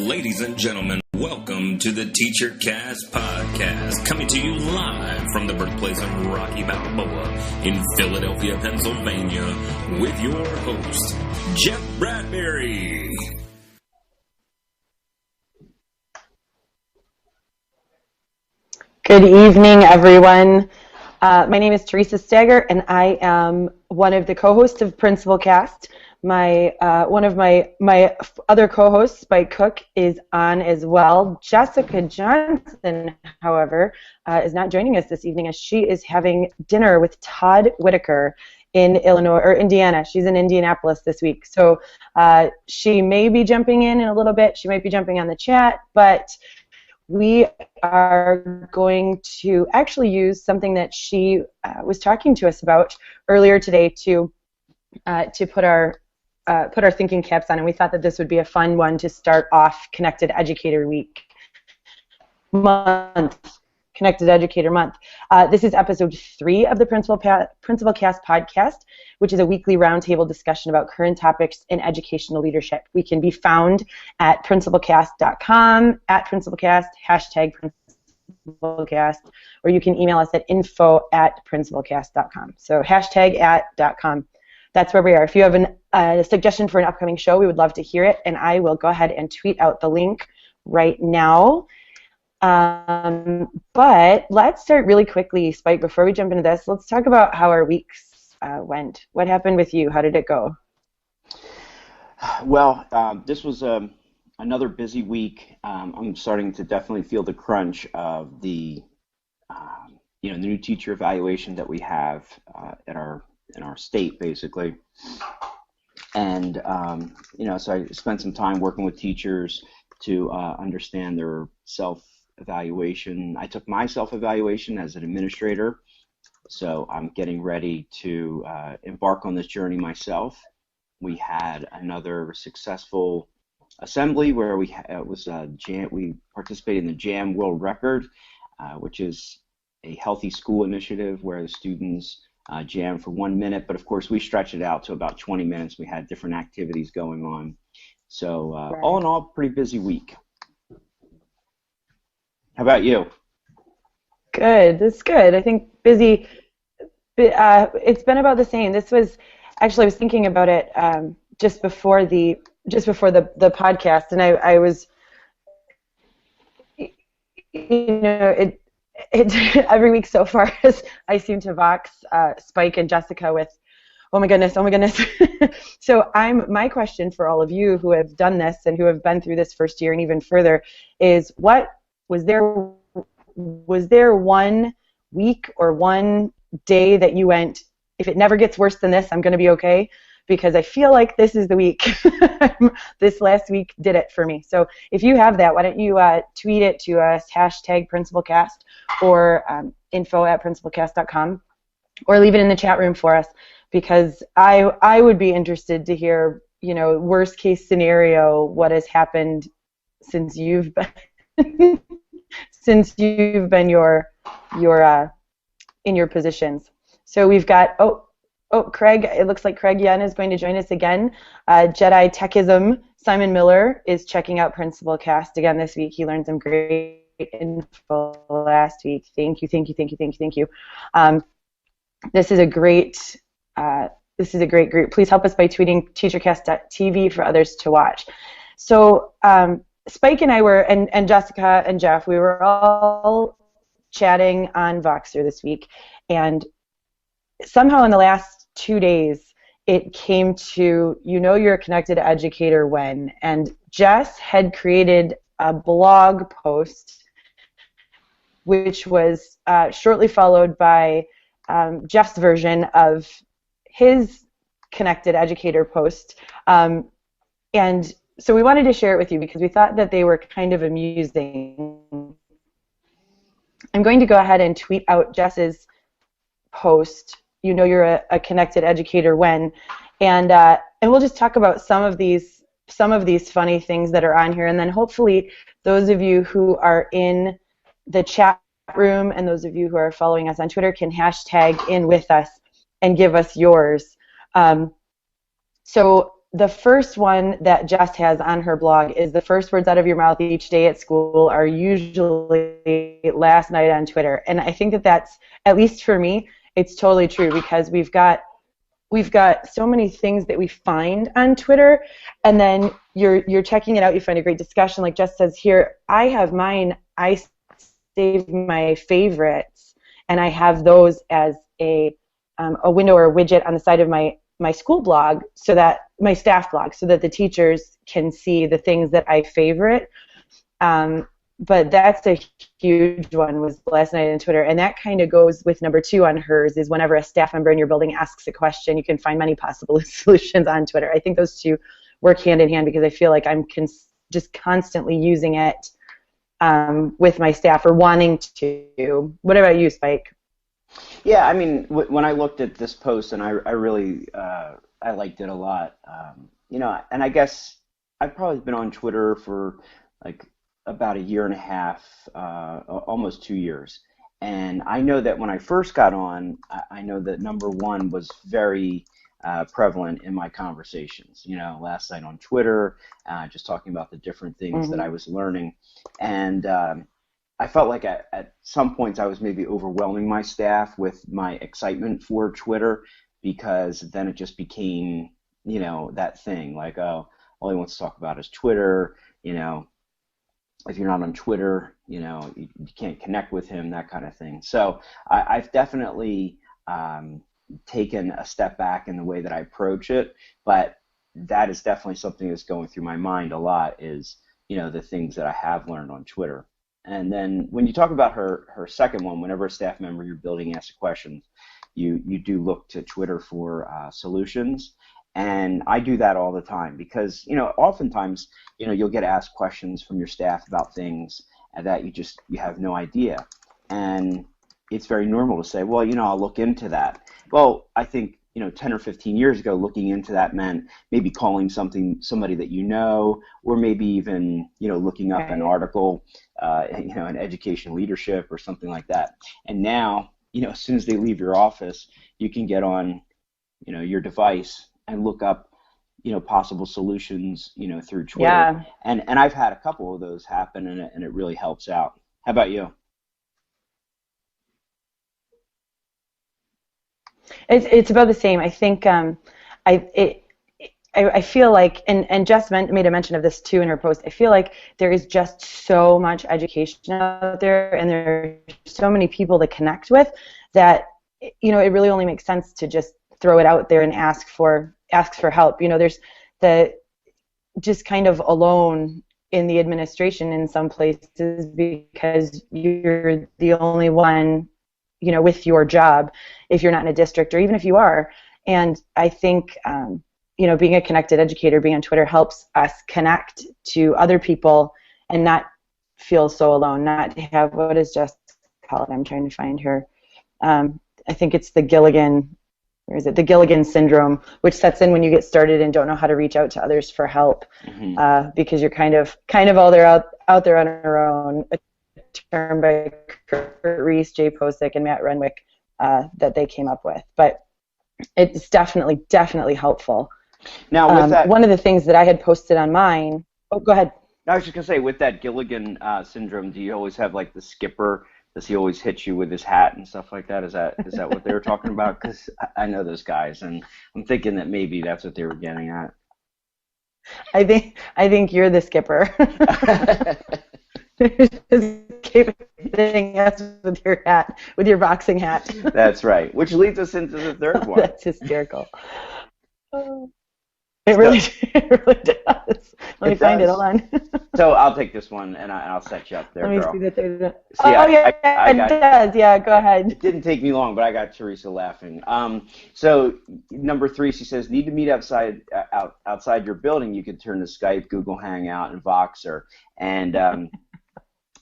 Ladies and gentlemen, welcome to the Teacher Cast Podcast, coming to you live from the birthplace of Rocky Balboa in Philadelphia, Pennsylvania, with your host, Jeff Bradbury. Good evening, everyone. My name is Teresa Stager, and I am one of the co-hosts of Principal Cast. One of my other co-hosts, Spike Cook, is on as well. Jessica Johnson, however, is not joining us this evening as she is having dinner with Todd Whitaker in Illinois or Indiana. She's in Indianapolis this week, so she may be jumping in a little bit. She might be jumping on the chat, but we are going to actually use something that she was talking to us about earlier today to put our thinking caps on, and we thought that this would be a fun one to start off Connected Educator Connected Educator Month. This is episode 3 of the Principal Cast podcast, which is a weekly roundtable discussion about current topics in educational leadership. We can be found at principalcast.com, at principalcast, #principalcast, or you can email us at info@principalcast.com. So #@.com. That's where we are. If you have a suggestion for an upcoming show, we would love to hear it, and I will go ahead and tweet out the link right now. But let's start really quickly, Spike, before we jump into this. Let's talk about how our weeks went. What happened with you? How did it go? Well, this was another busy week. I'm starting to definitely feel the crunch of the new teacher evaluation that we have in our state, basically. And so I spent some time working with teachers to understand their self-evaluation. I took my self-evaluation as an administrator, so I'm getting ready to embark on this journey myself. We had another successful assembly where we participated in the JAM World Record, which is a healthy school initiative where the students jam for 1 minute, but of course we stretched it out to about 20 minutes. We had different activities going on. So all in all, pretty busy week. How about you? Good. That's good. I think busy. It's been about the same. This was actually, I was thinking about it just before the podcast, and I was, it every week so far as I seem to vox Spike and Jessica with, oh my goodness. So my question for all of you who have done this and who have been through this first year and even further is, what was there 1 week or 1 day that you went, if it never gets worse than this, I'm going to be okay? Because I feel like this is the week. This last week did it for me. So if you have that, why don't you tweet it to us, #principalcast, or info@principalcast.com, or leave it in the chat room for us, because I would be interested to hear, worst case scenario, what has happened since you've been in your positions. So we've got Craig. It looks like Craig Yen is going to join us again. Jedi Techism. Simon Miller is checking out Principal Cast again this week. He learned some great info last week. Thank you. This is a great group. Please help us by tweeting teachercast.tv for others to watch. So Spike and I and Jessica and Jeff, we were all chatting on Voxer this week, and somehow in the last 2 days it came to, you're a connected educator when, and Jess had created a blog post which was shortly followed by Jeff's version of his connected educator post, and so we wanted to share it with you because we thought that they were kind of amusing. I'm going to go ahead and tweet out Jess's post. You're a connected educator when, and we'll just talk about some of these funny things that are on here, and then hopefully those of you who are in the chat room and those of you who are following us on Twitter can hashtag in with us and give us yours. So the first one that Jess has on her blog is the first words out of your mouth each day at school are usually last night on Twitter. And I think that that's, at least for me, it's totally true, because we've got so many things that we find on Twitter, and then you're checking it out, you find a great discussion, like Jess says here, I have mine, I save my favorites, and I have those as a window or a widget on the side of my school blog, so that my staff blog, so that the teachers can see the things that I favorite. But that's a huge one, was last night on Twitter, and that kind of goes with number 2 on hers, is whenever a staff member in your building asks a question, you can find many possible solutions on Twitter. I think those two work hand in hand, because I feel like I'm just constantly using it with my staff, or wanting to. What about you, Spike? Yeah, I mean, when I looked at this post, and I really I liked it a lot. And I guess I've probably been on Twitter for like about a year and a half, almost 2 years. And I know that when I first got on, I know that number 1 was very prevalent in my conversations. Last night on Twitter, just talking about the different things that I was learning, and I felt like at some points I was maybe overwhelming my staff with my excitement for Twitter, because then it just became, that thing like, oh, all he wants to talk about is Twitter. If you're not on Twitter, you can't connect with him, that kind of thing. So I've definitely taken a step back in the way that I approach it, but that is definitely something that's going through my mind a lot, is, the things that I have learned on Twitter. And then when you talk about her second one, whenever a staff member in your building asks a question, you do look to Twitter for solutions. And I do that all the time, because, oftentimes, you'll get asked questions from your staff about things that you have no idea. And it's very normal to say, well, I'll look into that. Well, I think, 10 or 15 years ago, looking into that meant maybe calling somebody that or maybe even, looking up an article, in education leadership or something like that. And now, as soon as they leave your office, you can get on, your device and look up, possible solutions, through Twitter. Yeah. And I've had a couple of those happen, and it really helps out. How about you? It's about the same. I think I feel like, and Jess made a mention of this too in her post, I feel like there is just so much education out there, and there are so many people to connect with, that, it really only makes sense to just throw it out there and ask for help. There's just kind of alone in the administration in some places, because you're the only one, with your job, if you're not in a district, or even if you are. And I think, being a connected educator, being on Twitter, helps us connect to other people and not feel so alone, not have, what is Jess call it? I'm trying to find her. I think it's the Gilligan syndrome, which sets in when you get started and don't know how to reach out to others for help, because you're kind of all there out there on our own. A term by Kurt Reese, Jay Posick, and Matt Renwick that they came up with. But it's definitely helpful. Now, with that, one of the things that I had posted on mine. Oh, go ahead. I was just gonna say, with that Gilligan syndrome, do you always have like the skipper? Does he always hit you with his hat and stuff like that? Is that what they were talking about? Because I know those guys, and I'm thinking that maybe that's what they were getting at. I think you're the skipper. Hitting us with your hat, with your boxing hat. That's right. Which leads us into the third one. That's hysterical. It really does. Let me find it. Hold on. So I'll take this one, and I'll set you up there, girl. Let me see the third one. It does. Yeah, go ahead. It didn't take me long, but I got Teresa laughing. So number 3, she says, need to meet outside your building. You could turn to Skype, Google Hangout, and Voxer. And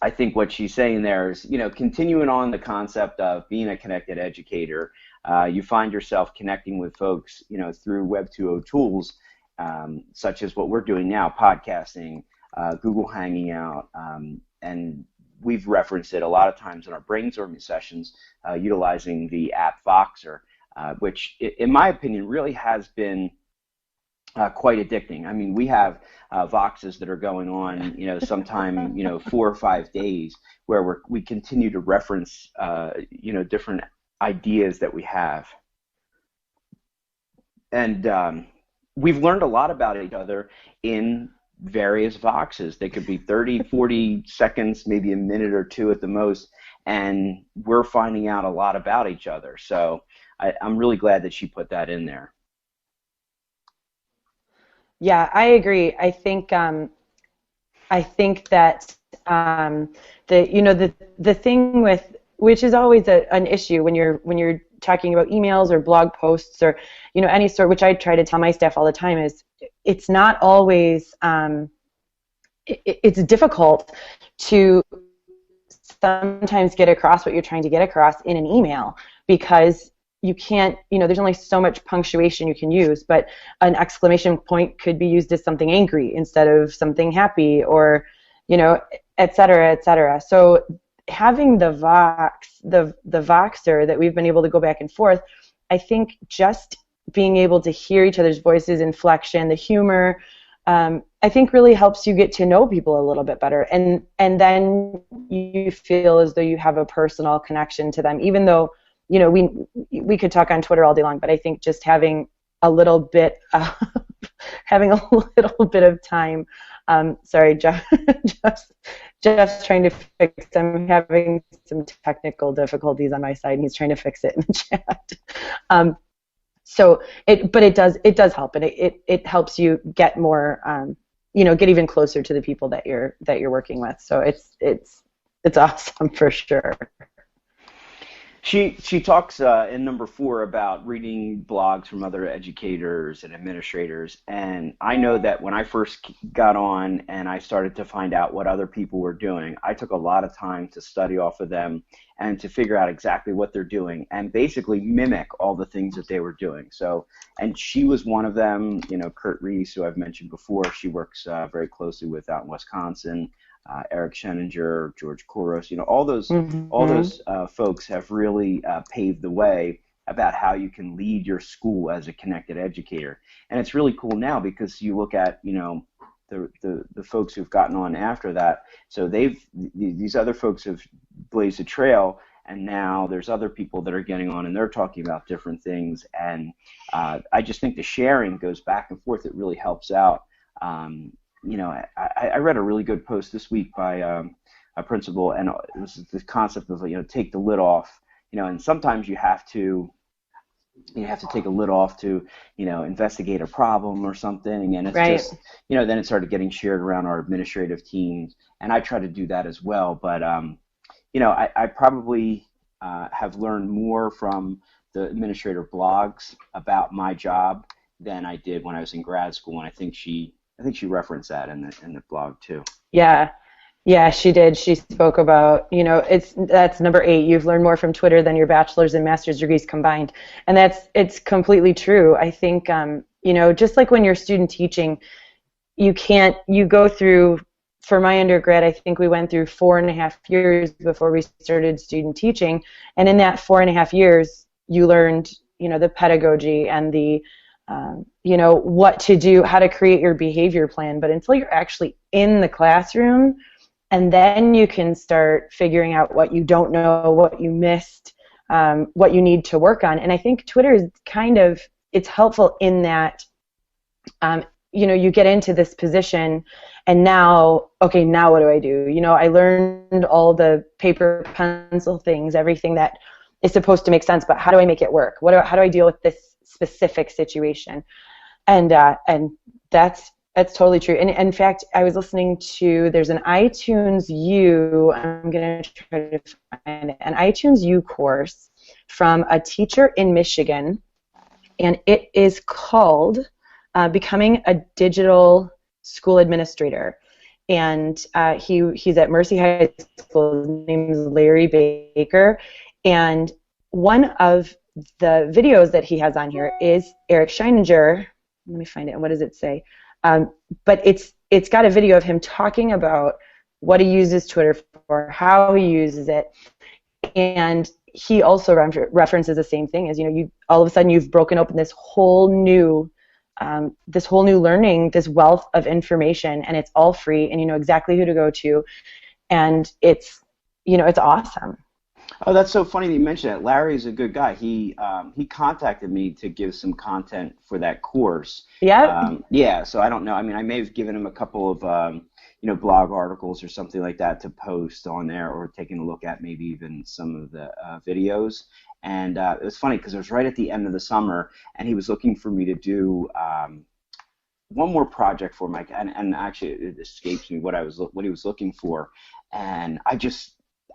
I think what she's saying there is, continuing on the concept of being a connected educator, you find yourself connecting with folks, through Web 2.0 tools, such as what we're doing now, podcasting, Google Hanging Out, and we've referenced it a lot of times in our brainstorming sessions, utilizing the app Voxer, which, in my opinion, really has been quite addicting. I mean, we have Voxes that are going on, sometime, 4 or 5 days, where we continue to reference, different ideas that we have. And we've learned a lot about each other in various Voxes. They could be 30, 40 seconds, maybe a minute or two at the most, and we're finding out a lot about each other. So I'm really glad that she put that in there. Yeah, I agree. I think that the thing with, which is always an issue when you're talking about emails or blog posts or any sort, which I try to tell my staff all the time, is it's not always it's difficult to sometimes get across what you're trying to get across in an email, because you can't, there's only so much punctuation you can use, but an exclamation point could be used as something angry instead of something happy, or, et cetera, et cetera. So having the Voxer that we've been able to go back and forth, I think just being able to hear each other's voices, inflection, the humor, I think really helps you get to know people a little bit better, and then you feel as though you have a personal connection to them, even though we could talk on Twitter all day long, but I think just having a little bit of time. Sorry, Jeff's trying to fix. I'm having some technical difficulties on my side, and he's trying to fix it in the chat. But it does help, and it helps you get more, get even closer to the people that you're working with. So it's awesome for sure. She talks in number 4 about reading blogs from other educators and administrators, and I know that when I first got on and I started to find out what other people were doing, I took a lot of time to study off of them and to figure out exactly what they're doing and basically mimic all the things that they were doing. So, and she was one of them. Kurt Reese, who I've mentioned before, she works very closely with out in Wisconsin. Eric Scheninger, George Koros, all those folks have really paved the way about how you can lead your school as a connected educator. And it's really cool now because you look at the folks who've gotten on after that. So these other folks have blazed a trail, and now there's other people that are getting on and they're talking about different things. And I just think the sharing goes back and forth. It really helps out. I read a really good post this week by a principal, and it was the concept of take the lid off, and sometimes you have to take a lid off to investigate a problem or something, and it's right. Just then it started getting shared around our administrative teams, and I try to do that as well. But I probably have learned more from the administrator blogs about my job than I did when I was in grad school, and I think she referenced that in the blog too. Yeah, she did. She spoke about, that's number 8. You've learned more from Twitter than your bachelor's and master's degrees combined, and it's completely true. I think, just like when you're student teaching, you go through. For my undergrad, I think we went through 4.5 years before we started student teaching, and in that 4.5 years, you learned, the pedagogy and the what to do, how to create your behavior plan. But until you're actually in the classroom, and then you can start figuring out what you don't know, what you missed, what you need to work on. And I think Twitter is it's helpful in that, you get into this position, and now what do I do? I learned all the paper, pencil things, everything that is supposed to make sense, but how do I make it work? How do I deal with this specific situation? And that's totally true. And in fact, I was listening to, there's an iTunes U, I'm going to try to find it, an iTunes U course from a teacher in Michigan, and it is called Becoming a Digital School Administrator. And he's at Mercy High School. His name is Larry Baker. And one of the videos that he has on here is Eric Scheininger. Let me find it. What does it say? But it's got a video of him talking about what he uses Twitter for, how he uses it, and he also references the same thing as you all of a sudden you've broken open this whole new this whole new learning, this wealth of information, and it's all free, and you know exactly who to go to, and it's awesome. Oh, that's so funny that you mentioned that. Larry's a good guy. He contacted me to give some content for that course. Yeah. Yeah. So I don't know. I mean, I may have given him a couple of blog articles or something like that to post on there, or taking a look at maybe even some of the videos. And it was funny because it was right at the end of the summer, and he was looking for me to do one more project for Mike. And actually, it escapes me what he was looking for, and I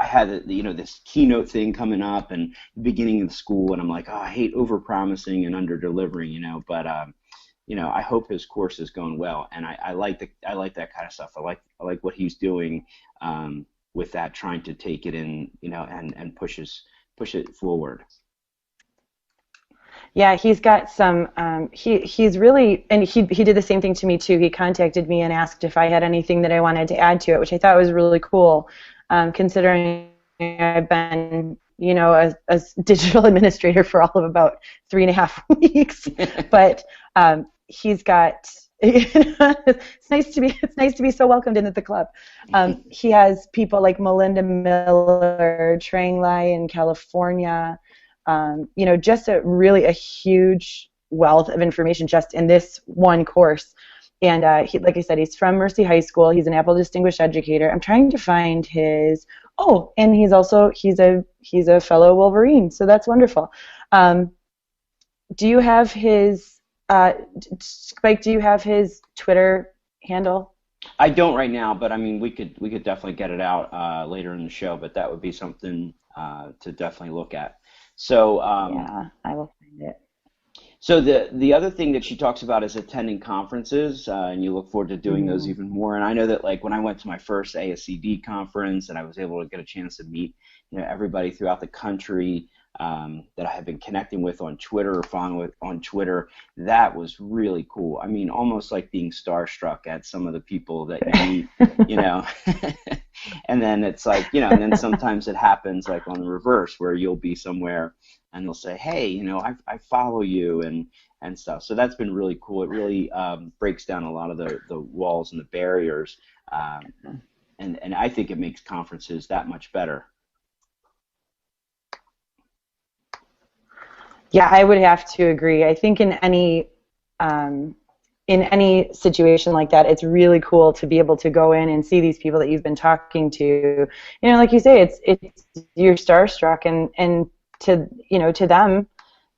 had this keynote thing coming up and the beginning of the school, and I'm like, oh, I hate over promising and under delivering, but I hope his course is going well, and I like that kind of stuff. I like what he's doing with that, trying to take it in, and push it forward. Yeah, he's got some. He's really, and he did the same thing to me too. He contacted me and asked if I had anything that I wanted to add to it, which I thought was really cool. Considering I've been, a digital administrator for all of about 3.5 weeks, but he's got. It's nice to be so welcomed into the club. He has people like Melinda Miller, Trang Lai in California. Just a huge wealth of information just in this one course. And like I said, he's from Mercy High School. He's an Apple Distinguished Educator. I'm trying to find his. Oh, and he's a fellow Wolverine, so that's wonderful. Do you have his Spike? Do you have his Twitter handle? I don't right now, but I mean, we could definitely get it out later in the show. But that would be something to definitely look at. So yeah, I will find it. So the other thing that she talks about is attending conferences, and you look forward to doing those even more. And I know that, like, when I went to my first ASCD conference and I was able to get a chance to meet, everybody throughout the country that I have been connecting with on Twitter or following with on Twitter, that was really cool. I mean, almost like being starstruck at some of the people that you meet, And then it's like, and then sometimes it happens like on the reverse where you'll be somewhere and they'll say, hey, I follow you and stuff. So that's been really cool. It really breaks down a lot of the walls and the barriers. And I think it makes conferences that much better. Yeah, I would have to agree. I think in any situation like that, it's really cool to be able to go in and see these people that you've been talking to. Like you say, it's you're starstruck, and to them,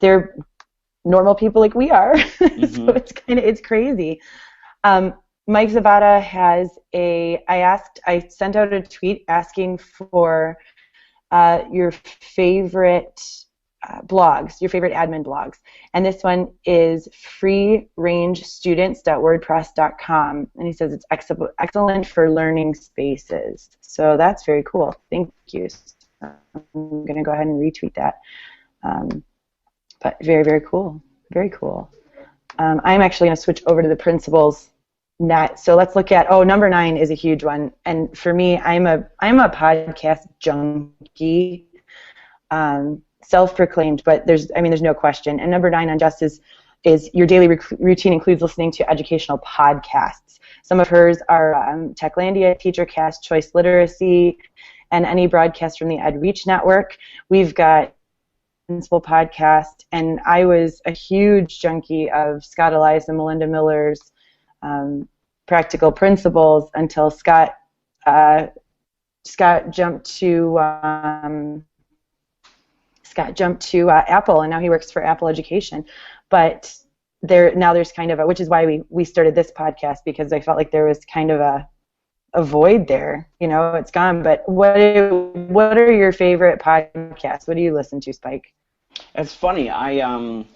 they're normal people like we are. So it's crazy. Mike Zabata has I sent out a tweet asking for your favorite blogs, your favorite admin blogs. And this one is freerangestudents.wordpress.com. And he says it's excellent for learning spaces. So that's very cool. Thank you. I'm going to go ahead and retweet that. But very, very cool. Very cool. I'm actually going to switch over to the principals net. So let's look at, number 9 is a huge one. And for me, I'm a podcast junkie. Self-proclaimed, but there's no question. And number 9 on Just is your daily routine includes listening to educational podcasts. Some of hers are Techlandia, TeacherCast, Choice Literacy, and any broadcast from the EdReach network. We've got Principal Podcast, and I was a huge junkie of Scott Elias and Melinda Miller's Practical Principles until Scott jumped to Apple, and now he works for Apple Education. But there's kind of which is why we started this podcast, because I felt like there was kind of a void there. It's gone. But what are your favorite podcasts? What do you listen to, Spike? It's funny. One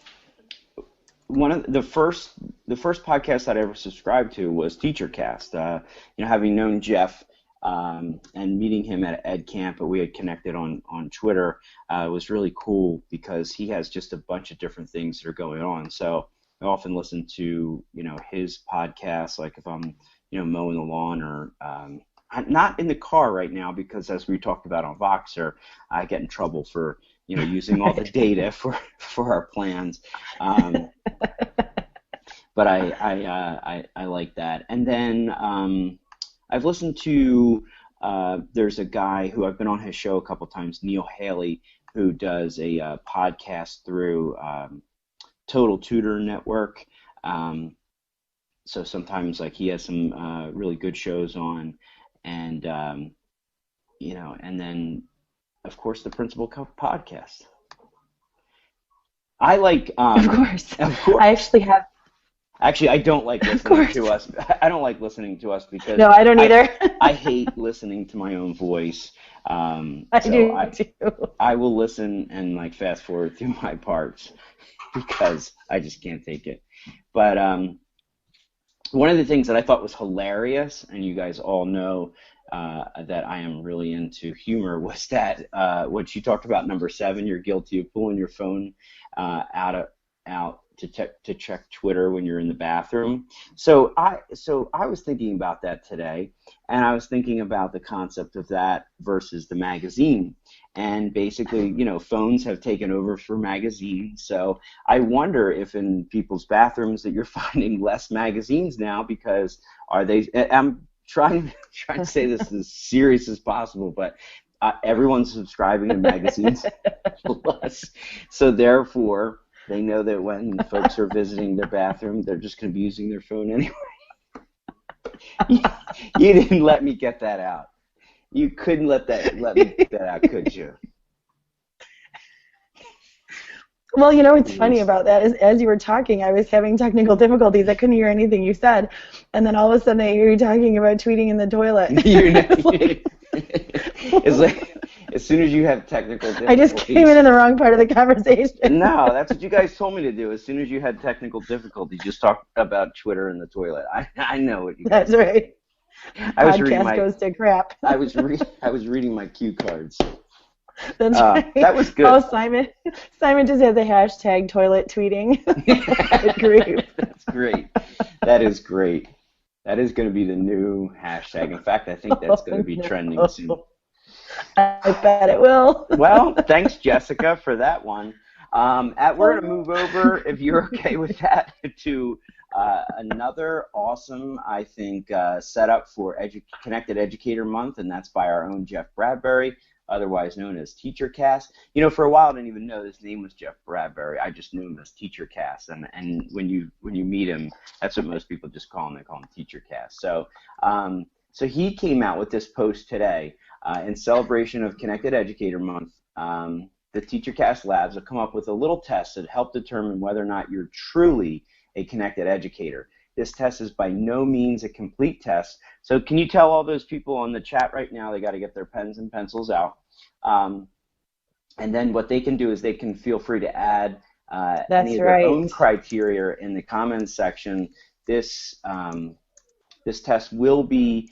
of the first podcast that I ever subscribed to was TeacherCast. Having known Jeff. And meeting him at Ed Camp, but we had connected on Twitter. It was really cool because he has just a bunch of different things that are going on. So I often listen to his podcasts, like if I'm mowing the lawn, or I'm not in the car right now because, as we talked about on Voxer, I get in trouble for using all the data for our plans. but I like that. And then I've listened to there's a guy who I've been on his show a couple times, Neil Haley, who does a podcast through Total Tutor Network. So sometimes like he has some really good shows on, and and then of course the Principal Cup podcast. I like Of course. of course. I actually have. Actually, I don't like listening to us. I don't like listening to us because No, I don't either. I hate listening to my own voice. I do too. I will listen and like fast forward through my parts because I just can't take it. But one of the things that I thought was hilarious, and you guys all know that I am really into humor, was that what you talked about, number 7, you're guilty of pulling your phone out to check Twitter when you're in the bathroom. So I was thinking about that today, and I was thinking about the concept of that versus the magazine. And basically, phones have taken over for magazines. So I wonder if in people's bathrooms that you're finding less magazines now, because I'm trying to say this as serious as possible, but everyone's subscribing to magazines less. So therefore, they know that when folks are visiting their bathroom, they're just going to be using their phone anyway. You didn't let me get that out. You couldn't let me get that out, could you? Well, what's funny about that is as you were talking, I was having technical difficulties. I couldn't hear anything you said. And then all of a sudden I hear you talking about tweeting in the toilet. It's like as soon as you have technical difficulties. I just came in the wrong part of the conversation. No, that's what you guys told me to do. As soon as you had technical difficulties, just talk about Twitter in the toilet. I know what you guys That's right. Podcast goes to crap. I was reading my cue cards. That's right. That was good. Oh, Simon just has a hashtag toilet tweeting. That's great. That is great. That is going to be the new hashtag. In fact, I think that's going to be trending soon. I bet it will. Well, thanks, Jessica, for that one. We're going to move over, if you're okay with that, to another awesome, I think, setup for Connected Educator Month, and that's by our own Jeff Bradbury, otherwise known as TeacherCast. For a while I didn't even know his name was Jeff Bradbury. I just knew him as TeacherCast, and when you meet him, that's what most people just call him. They call him TeacherCast. So he came out with this post today in celebration of Connected Educator Month. The TeacherCast Labs have come up with a little test that help determine whether or not you're truly a connected educator. This test is by no means a complete test. So can you tell all those people on the chat right now they got to get their pens and pencils out? And then what they can do is they can feel free to add any of their own criteria in the comments section. This test will be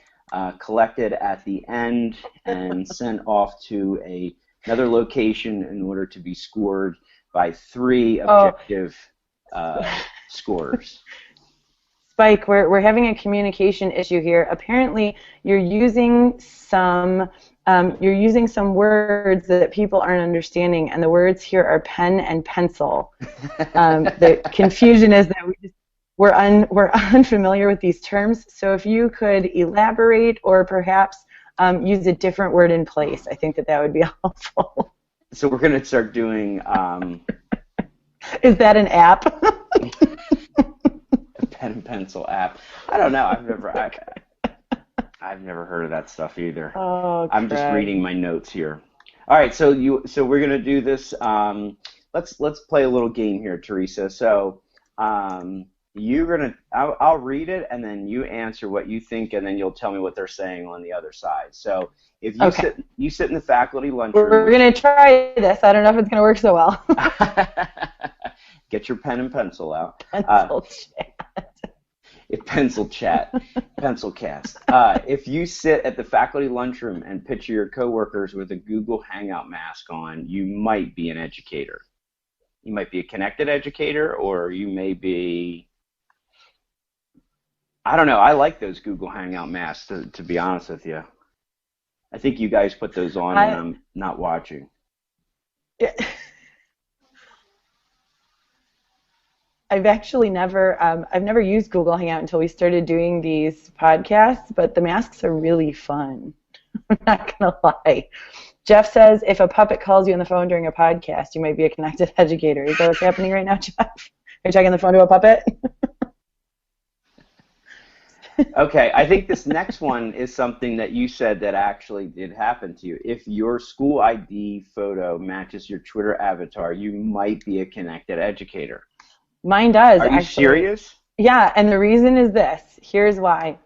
collected at the end and sent off to another location in order to be scored by 3 objective scorers. Spike, we're having a communication issue here. Apparently, you're using some words that people aren't understanding, and the words here are pen and pencil. The confusion is that we're unfamiliar with these terms. So if you could elaborate or perhaps use a different word in place, I think that would be helpful. So we're going to start doing. Is that an app? A pen and pencil app. I don't know. I've never heard of that stuff either. Oh, I'm just reading my notes here. All right, so we're gonna do this. Let's play a little game here, Teresa. So I'll read it and then you answer what you think, and then you'll tell me what they're saying on the other side. So if you sit in the faculty lunchroom. We're gonna try this. I don't know if it's gonna work so well. Get your pen and pencil out. Pencil chat. Pencil cast. If you sit at the faculty lunchroom and picture your coworkers with a Google Hangout mask on, you might be an educator. You might be a connected educator, or you may be, I don't know. I like those Google Hangout masks, to be honest with you. I think you guys put those on when I'm not watching. Yeah. I've actually never used Google Hangout until we started doing these podcasts, but the masks are really fun. I'm not going to lie. Jeff says, if a puppet calls you on the phone during a podcast, you might be a connected educator. Is that what's happening right now, Jeff? Are you talking on the phone to a puppet? Okay, I think this next one is something that you said that actually did happen to you. If your school ID photo matches your Twitter avatar, you might be a connected educator. Mine does. Are you actually. serious? Yeah, and the reason is this. Here's why.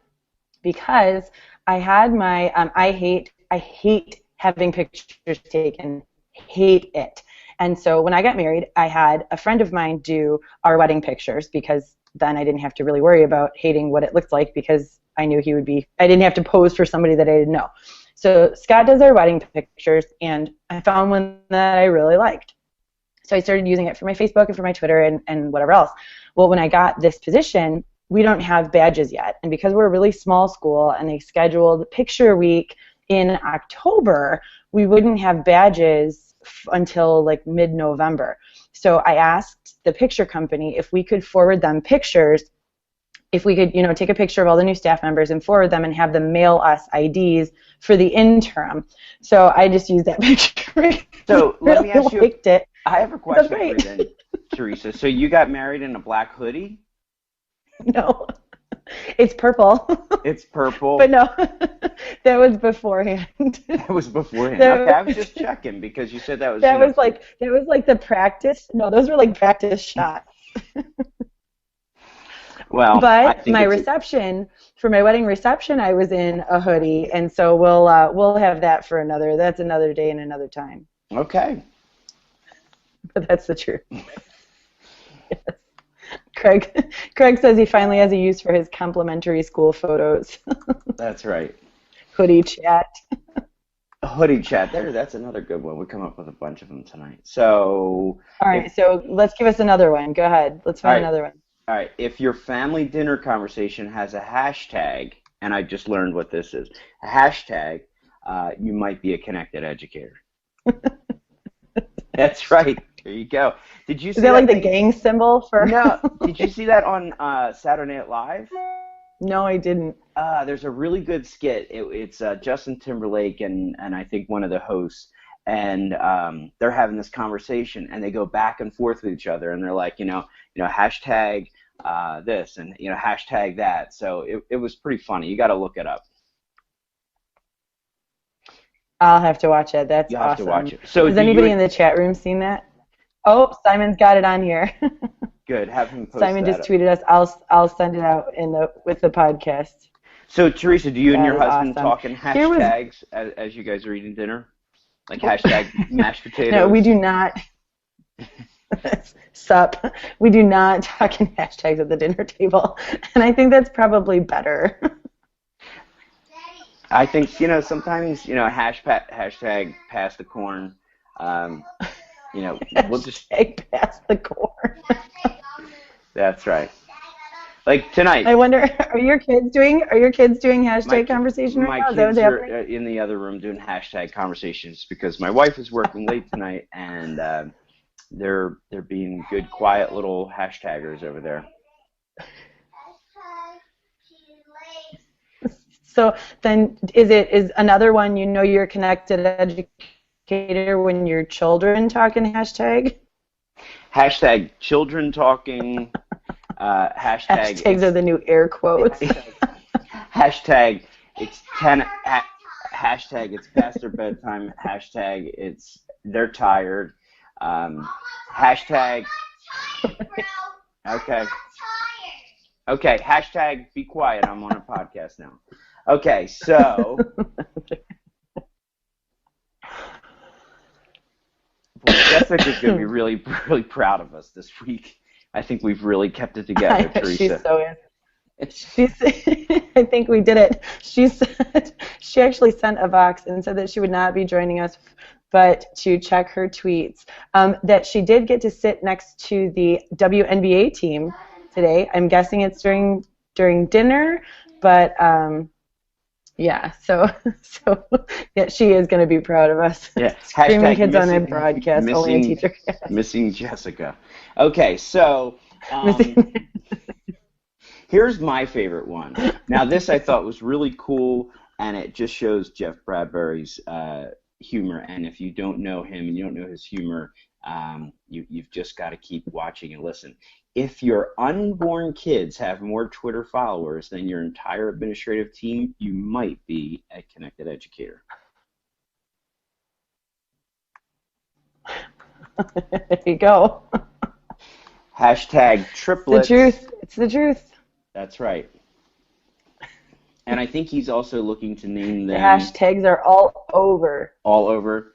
Because I had my, I hate having pictures taken. Hate it. And so when I got married, I had a friend of mine do our wedding pictures because then I didn't have to really worry about hating what it looked like because I knew he would be, I didn't have to pose for somebody that I didn't know. So Scott does our wedding pictures, and I found one that I really liked. So I started using it for my Facebook and for my Twitter and whatever else. Well, when I got this position, we don't have badges yet. And because we're a really small school and they scheduled picture week in October, we wouldn't have badges until like mid-November. So I asked the picture company if we could forward them pictures, if we could, take a picture of all the new staff members and forward them and have them mail us IDs for the interim. So I just used that picture. So let me ask you, it. I have a question for you then, Teresa. So you got married in a black hoodie? No, it's purple. It's purple. But no, that was beforehand. That was beforehand. Okay, I was just checking because you said that was. That was like the practice. No, those were like practice shots. Well, but my reception, for my wedding reception, I was in a hoodie, and so we'll have that for that's another day and another time. Okay. But that's the truth. Yes. Craig says he finally has a use for his complimentary school photos. That's right. Hoodie chat. Hoodie chat. That's another good one. We come up with a bunch of them tonight. So. All right. So let's give us another one. Go ahead. Let's find another one. All right. If your family dinner conversation has a hashtag, and I just learned what this is, a hashtag, you might be a connected educator. That's right. There you go. Did you see that like the gang symbol for? No. Did you see that on Saturday Night Live? No, I didn't. There's a really good skit. It's Justin Timberlake and I think one of the hosts, and they're having this conversation, and they go back and forth with each other, and they're like, hashtag this, and hashtag that. So it was pretty funny. You got to look it up. I'll have to watch it. That's you awesome. Have to watch it. So has anybody in the chat room seen that? Oh, Simon's got it on here. Good. Have him post Simon that just tweeted us. I'll send it out with the podcast. So Teresa, do you and your husband awesome. talk in hashtags as you guys are eating dinner? Like hashtag mashed potatoes? No, we do not. Sup. We do not talk in hashtags at the dinner table. And I think that's probably better. I think, sometimes, hashtag pass the corn. We'll just pass the corn. That's right. Like tonight. I wonder, are your kids doing hashtag conversation right now? My kids are in the other room doing hashtag conversations because my wife is working late tonight, and they're being good, quiet little hashtaggers over there. So then, is another one? You're a connected educator when your children talk in hashtag. Hashtag children talking. Hashtags are the new air quotes. Hashtag it's 10. Hashtag it's past their bedtime. Hashtag it's they're tired. Hashtag. Okay. Okay. Hashtag be quiet. I'm on a podcast now. Okay, so. Boy, Jessica's going to be really, really proud of us this week. I think we've really kept it together, Teresa. She so is. I think we did it. She actually sent a Vox and said that she would not be joining us, but to check her tweets. That she did get to sit next to the WNBA team today. I'm guessing it's during dinner, but yeah. So yeah, she is going to be proud of us. Yeah. Screaming kids on a broadcast, only a teacher. Missing Jessica. Okay, so Here's my favorite one. Now, this I thought was really cool, and it just shows Jeff Bradbury's humor. And if you don't know him and you don't know his humor, you've just got to keep watching and listen. If your unborn kids have more Twitter followers than your entire administrative team, you might be a connected educator. There you go. Hashtag triplets. It's the truth. It's the truth. That's right. And I think he's also looking to name them. The hashtags are all over. All over.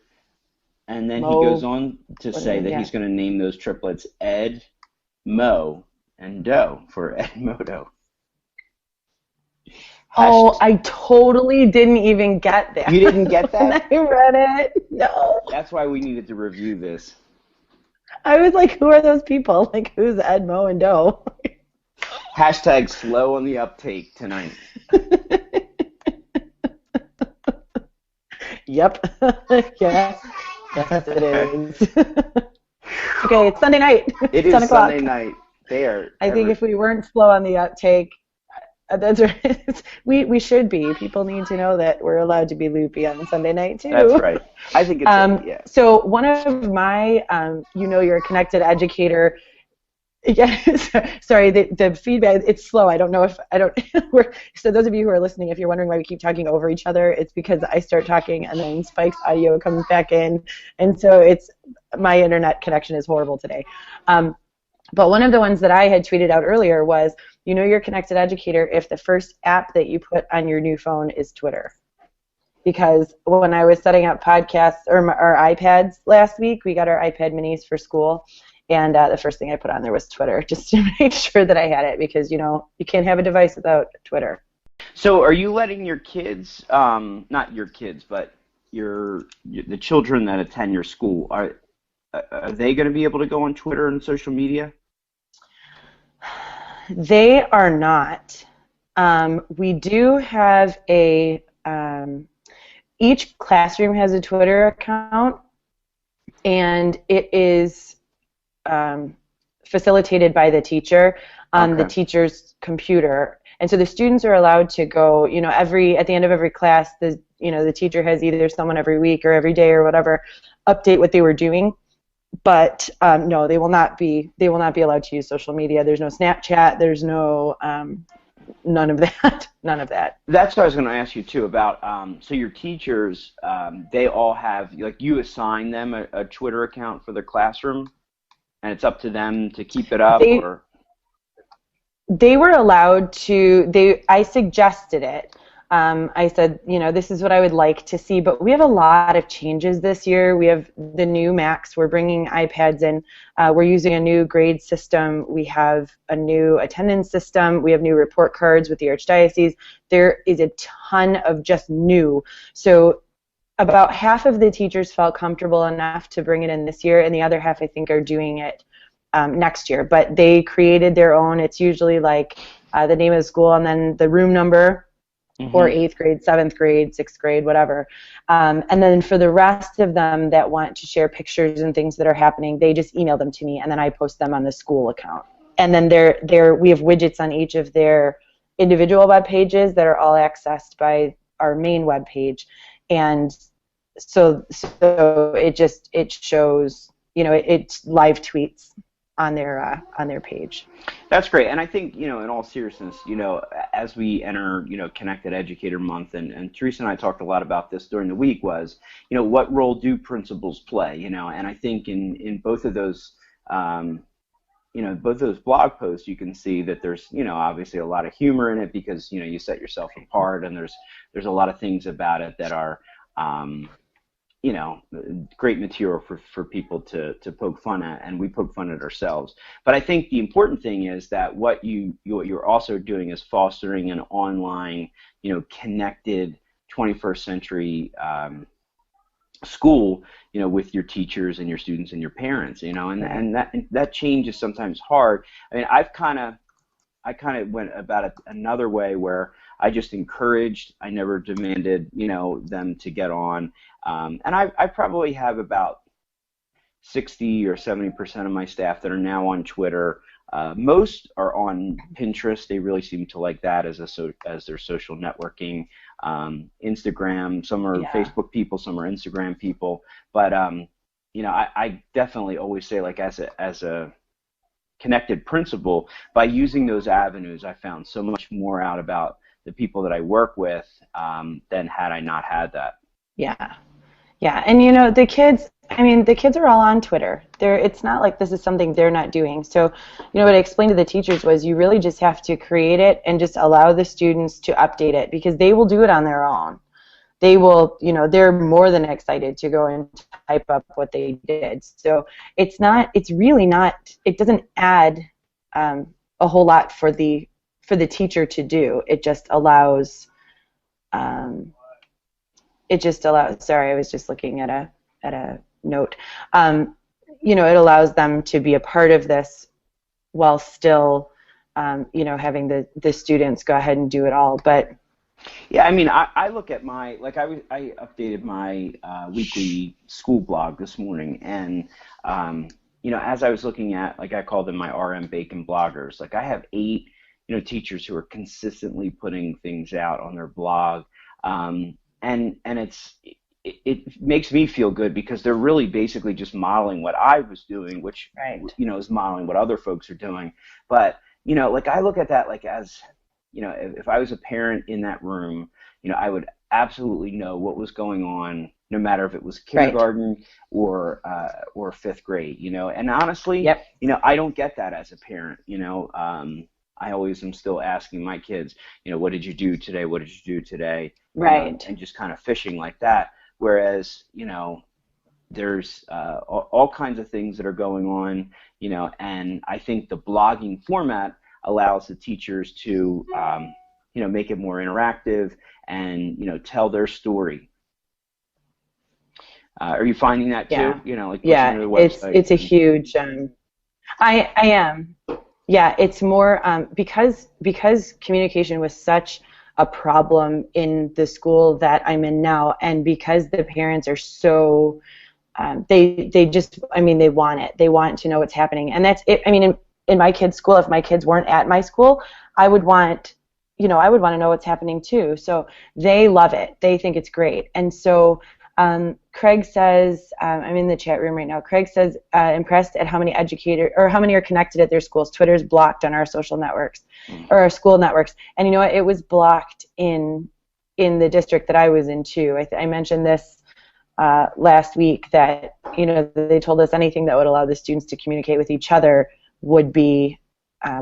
And then he goes on to say that he's going to name those triplets Ed, Mo, and Doe for Edmodo. Oh, I totally didn't even get that. You didn't get that? I read it. No. That's why we needed to review this. I was like, who are those people? Like, who's Ed, Mo, and Doe? Hashtag slow on the uptake tonight. Yep. Yes. Yes, it is. Okay, it's Sunday night. It is 10 o'clock. Sunday night. I think if we weren't slow on the uptake, that's right. We should be. People need to know that we're allowed to be loopy on Sunday night too. That's right. I think it's yeah. So one of my, you're a connected educator. Yes. Sorry, the feedback, it's slow. I don't know if so those of you who are listening, if you're wondering why we keep talking over each other, it's because I start talking and then Spike's audio comes back in, and so my internet connection is horrible today. But one of the ones that I had tweeted out earlier was, you're a connected educator if the first app that you put on your new phone is Twitter. Because when I was setting up podcasts or our iPads last week, we got our iPad minis for school, and the first thing I put on there was Twitter, just to make sure that I had it, because, you can't have a device without Twitter. So are you letting your kids, not your kids, but the children that attend your school, are they going to be able to go on Twitter and social media? They are not. We do have each classroom has a Twitter account, and it is facilitated by the teacher on the teacher's computer. And so the students are allowed to go, at the end of every class, the teacher has either someone every week or every day or whatever update what they were doing. But no, they will not be allowed to use social media. There's no Snapchat. There's no none of that. None of that. That's what I was going to ask you too about. So your teachers, they all have, like, you assign them a Twitter account for their classroom, and it's up to them to keep it up. They were allowed to. I suggested it. I said, this is what I would like to see, but we have a lot of changes this year. We have the new Macs. We're bringing iPads in. We're using a new grade system. We have a new attendance system. We have new report cards with the Archdiocese. There is a ton of just new. So about half of the teachers felt comfortable enough to bring it in this year, and the other half, I think, are doing it next year. But they created their own. It's usually like the name of the school and then the room number, or 8th grade, 7th grade, 6th grade, whatever. And then for the rest of them that want to share pictures and things that are happening, they just email them to me, and then I post them on the school account. And then we have widgets on each of their individual web pages that are all accessed by our main web page. And so it shows, it's live tweets on their page. That's great. And I think, in all seriousness, as we enter, Connected Educator Month, and Teresa and I talked a lot about this during the week, was, what role do principals play, and I think in both of those, both of those blog posts, you can see that there's, obviously a lot of humor in it because, you set yourself apart, and there's a lot of things about it that are, great material for people to poke fun at, and we poke fun at ourselves. But I think the important thing is that what you're also doing is fostering an online, connected 21st century school, with your teachers and your students and your parents, and that change is sometimes hard. I mean, I kind of went about it another way where I just encouraged. I never demanded, them to get on. And I probably have about 60 or 70% of my staff that are now on Twitter. Most are on Pinterest. They really seem to like that as their social networking. Instagram. Some are Facebook people. Some are Instagram people. But I definitely always say, like, as a connected principal, by using those avenues, I found so much more out about the people that I work with than had I not had that. Yeah. Yeah, and the kids are all on Twitter. It's not like this is something they're not doing. So, what I explained to the teachers was you really just have to create it and just allow the students to update it, because they will do it on their own. They will, they're more than excited to go and type up what they did. So it doesn't add a whole lot for the teacher to do. It just allows, sorry, I was just looking at a note. It allows them to be a part of this while still, having the students go ahead and do it all. But yeah, I mean, I look at I updated my weekly school blog this morning, and as I was looking at, like, I call them my RM Bacon bloggers. Like, I have 8 teachers who are consistently putting things out on their blog, and it makes me feel good, because they're really basically just modeling what I was doing, which is modeling what other folks are doing. But like, I look at that like as if I was a parent in that room, I would absolutely know what was going on, no matter if it was kindergarten or 5th grade, And honestly, I don't get that as a parent, I always am still asking my kids, what did you do today? What did you do today? Right. And just kind of fishing like that. Whereas, there's all kinds of things that are going on, and I think the blogging format allows the teachers to, make it more interactive and, tell their story. Are you finding that too? It's a huge. I am. Yeah, it's more because communication was such a problem in the school that I'm in now, and because the parents are so they want it. They want to know what's happening, and that's it. I mean, in my kids' school, if my kids weren't at my school, I would want to know what's happening too. So they love it. They think it's great. And so Craig says, I'm in the chat room right now. Craig says, impressed at how many are connected at their schools. Twitter's blocked on our social networks or our school networks. And you know what? It was blocked in the district that I was in too. I mentioned this last week that they told us anything that would allow the students to communicate with each other would be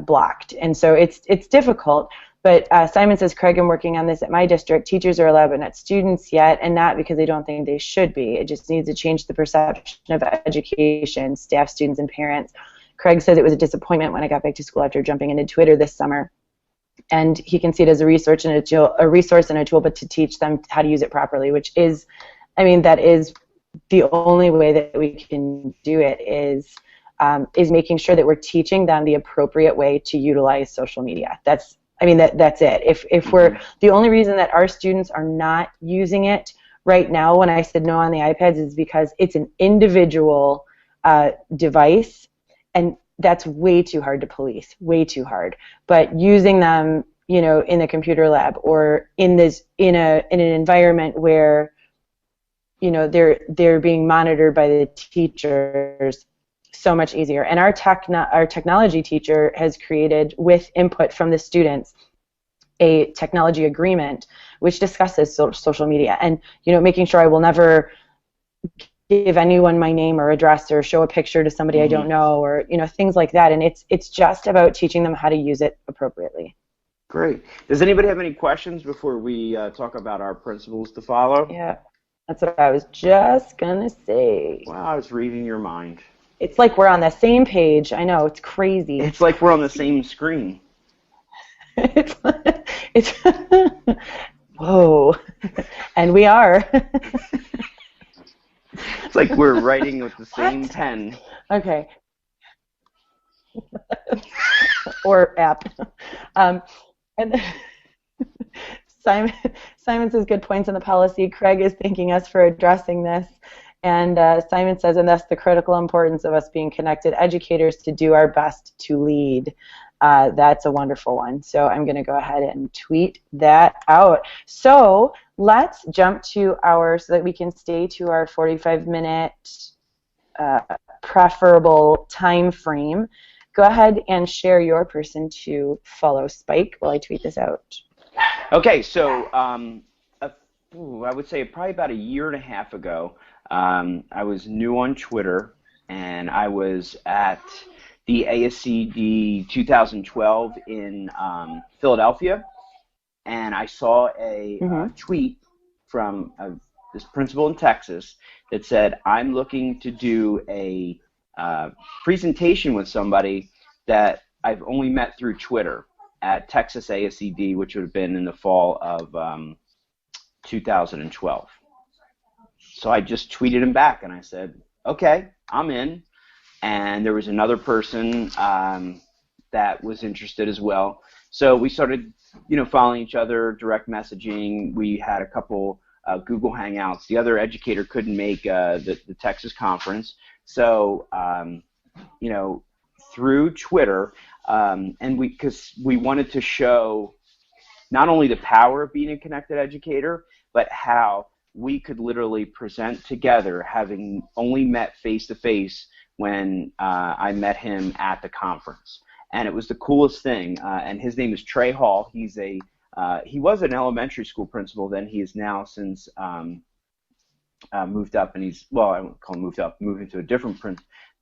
blocked. And so it's difficult. But Simon says, Craig, I'm working on this at my district. Teachers are allowed, but not students yet, and not because they don't think they should be. It just needs to change the perception of education, staff, students, and parents. Craig said it was a disappointment when I got back to school after jumping into Twitter this summer. And he can see it as a resource and a tool, but to teach them how to use it properly, which is, that is the only way that we can do it is making sure that we're teaching them the appropriate way to utilize social media. That's it. If we're the only reason that our students are not using it right now, when I said no on the iPads, is because it's an individual device, and that's way too hard to police, way too hard. But using them, in the computer lab or in an environment where, they're being monitored by the teachers, so much easier. And our technology teacher has created, with input from the students, a technology agreement which discusses social media, and making sure I will never give anyone my name or address or show a picture to somebody I don't know, or things like that. And it's just about teaching them how to use it appropriately. Great. Does anybody have any questions before we talk about our principles to follow? Yeah, that's what I was just gonna say. Wow, I was reading your mind. It's like we're on the same page. I know, it's crazy. It's like we're on the same screen. it's whoa, and we are. It's like we're writing with the same pen. Okay. Or app. And Simon says good points on the policy. Craig is thanking us for addressing this. And Simon says, and that's the critical importance of us being connected educators to do our best to lead. That's a wonderful one. So I'm going to go ahead and tweet that out. So let's jump to so that we can stay to our 45-minute preferable time frame. Go ahead and share your person to follow, Spike, while I tweet this out. Okay, so I would say probably about a year and a half ago, I was new on Twitter, and I was at the ASCD 2012 in Philadelphia, and I saw a tweet from this principal in Texas that said, I'm looking to do a presentation with somebody that I've only met through Twitter at Texas ASCD, which would have been in the fall of 2012. So I just tweeted him back, and I said, okay, I'm in. And there was another person that was interested as well. So we started, following each other, direct messaging. We had a couple Google Hangouts. The other educator couldn't make the Texas conference. So, through Twitter, and because we wanted to show not only the power of being a connected educator, but how we could literally present together, having only met face-to-face when I met him at the conference. And it was the coolest thing. And his name is Trey Hall. He was an elementary school principal then. He is now since moved up, and I won't call him moved up, moved into a different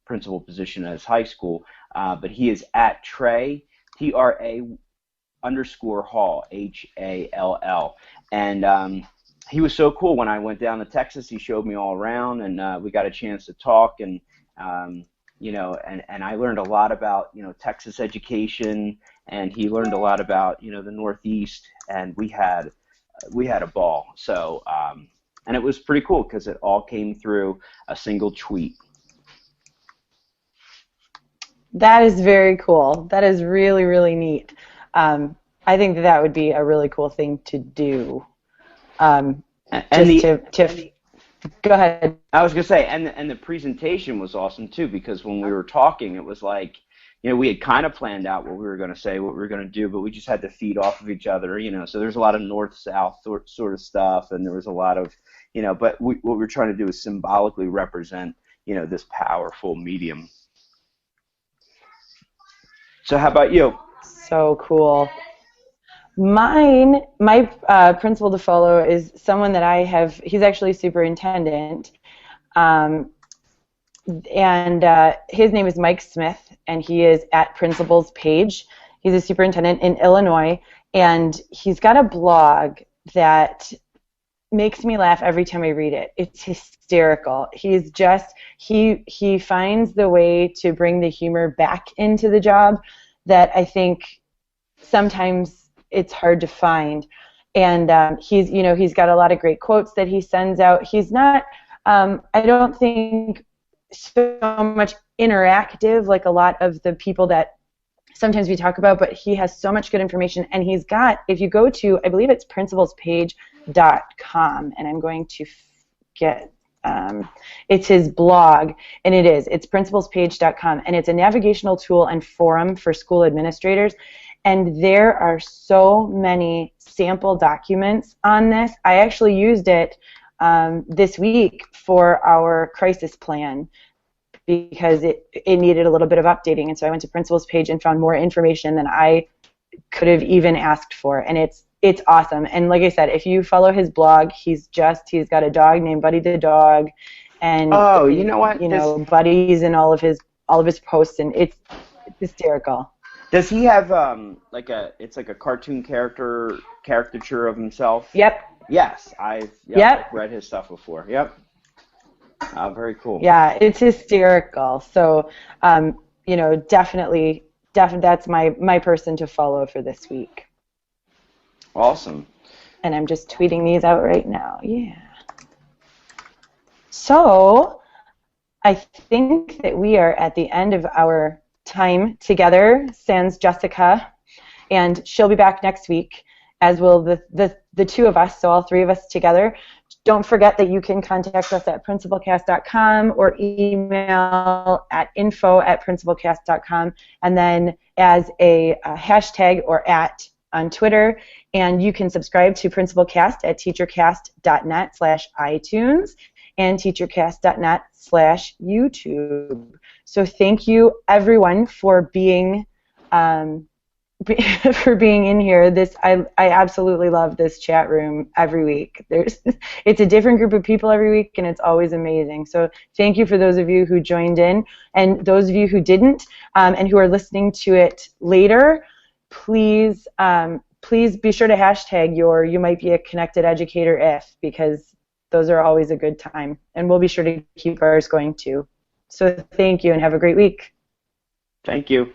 principal position at his high school. But he is at Trey, TRA_Hall, HALL. And he was so cool. When I went down to Texas, he showed me all around, and we got a chance to talk, and and I learned a lot about Texas education, and he learned a lot about the Northeast, and we had a ball. So and it was pretty cool because it all came through a single tweet. That is very cool. That is really, really neat. I think that would be a really cool thing to do. Go ahead. I was going to say, and the presentation was awesome too, because when we were talking, it was like, we had kind of planned out what we were going to say, what we were going to do, but we just had to feed off of each other, so there's a lot of north-south sort of stuff, and there was a lot of, but what we're trying to do is symbolically represent, this powerful medium. So how about you? So cool. My principal to follow is someone that he's actually superintendent, and his name is Mike Smith, and he is at Principal's Page. He's a superintendent in Illinois, and he's got a blog that makes me laugh every time I read it. It's hysterical. He finds the way to bring the humor back into the job that I think sometimes it's hard to find. And he's got a lot of great quotes that he sends out. He's not, I don't think, so much interactive like a lot of the people that sometimes we talk about, but he has so much good information. And he's got, if you go to, I believe it's principalspage.com, and I'm going to get, it's his blog, and it's principalspage.com, and it's a navigational tool and forum for school administrators. And there are so many sample documents on this. I actually used it this week for our crisis plan because it needed a little bit of updating. And so I went to Principal's Page and found more information than I could have even asked for. And it's awesome. And like I said, if you follow his blog, he's got a dog named Buddy the dog, and you know what? Buddy's in all of his posts, and it's hysterical. Does he have it's like a cartoon caricature of himself? Yep. Yes, I've read his stuff before. Yep. Very cool. Yeah, it's hysterical. So, definitely that's my person to follow for this week. Awesome. And I'm just tweeting these out right now. Yeah. So, I think that we are at the end of our time together, sans Jessica, and she'll be back next week. as will the two of us, so all three of us together. Don't forget that you can contact us at principalcast.com or email at info@principalcast.com, and then as a hashtag or @ on Twitter. And you can subscribe to Principalcast at teachercast.net/iTunes and teachercast.net/YouTube. So thank you, everyone, for being in here. I absolutely love this chat room every week. It's a different group of people every week, and it's always amazing. So thank you for those of you who joined in, and those of you who didn't, and who are listening to it later. Please be sure to hashtag you might be a connected educator if, because those are always a good time, and we'll be sure to keep ours going too. So thank you and have a great week. Thank you.